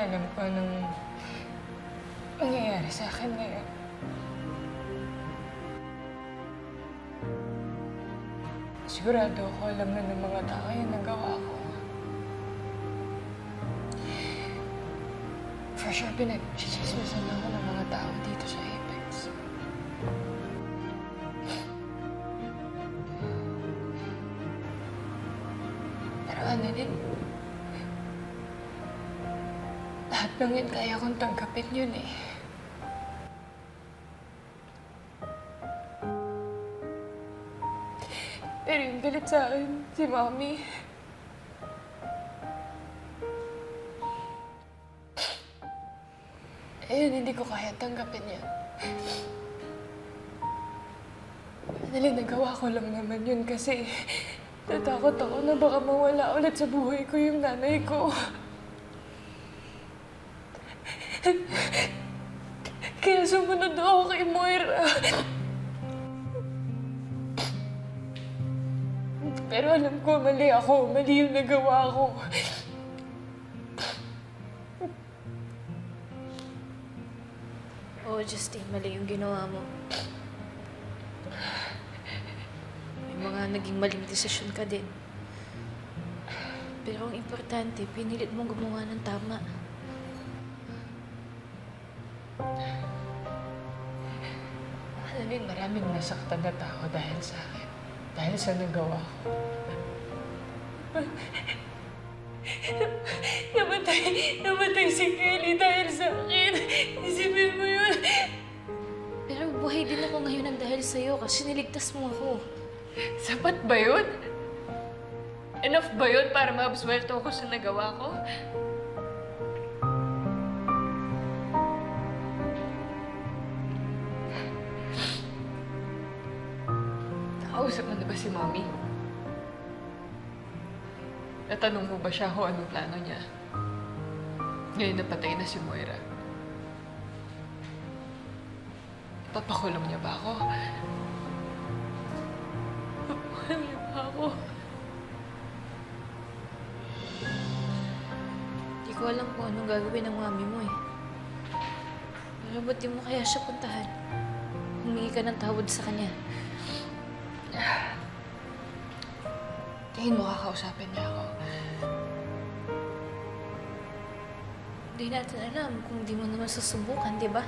alam ko anong mangyayari sa akin ngayon. Sigurado ako alam na ng mga tao yung nagawa ko. For sure, pinag-chismisan ako ng mga tao dito sa Apex. Pero Annalyn, lahat ng yun kaya kong tanggapin yun eh. Pero yung galit sa akin, si Mommy. Ayun, hindi ko kaya tanggapin yan. Annalyn, nagawa ko lang naman yun kasi natakot ako na baka mawala ulit sa buhay ko yung nanay ko. Kaya sumunod ako kay Moira. Pero alam ko, mali ako. Mali yung nagawa ko. Oo, Justine, mali yung ginawa mo. May mga naging maling desisyon ka din. Pero ang importante, pinilit mong gumawa ng tama. Annalyn, maraming nasaktan na tao dahil sa akin. Dahil sa nagawa ko. Namatay si Kelly dahil sa akin. Isipin mo yun. Pero buhay din ako ngayon ng dahil sa'yo kasi niligtas mo ako. Sapat ba yun? Enough ba yun para maabswelto ako sa nagawa ko? Nakausap mo na ba si Mommy? Natanong mo ba siya kung anong plano niya? Ngayon napatay na si Moira. Papakulong niya ba ako? Papakulong niya ba ako? Hindi ko alam kung anong gagawin ng mami mo eh. Pero ba't di mo kaya siya puntahan? Humingi ka ng tawad sa kanya. Tingin mo kakausapin niya ako? Hindi natin alam kung di mo naman susubukan, di ba?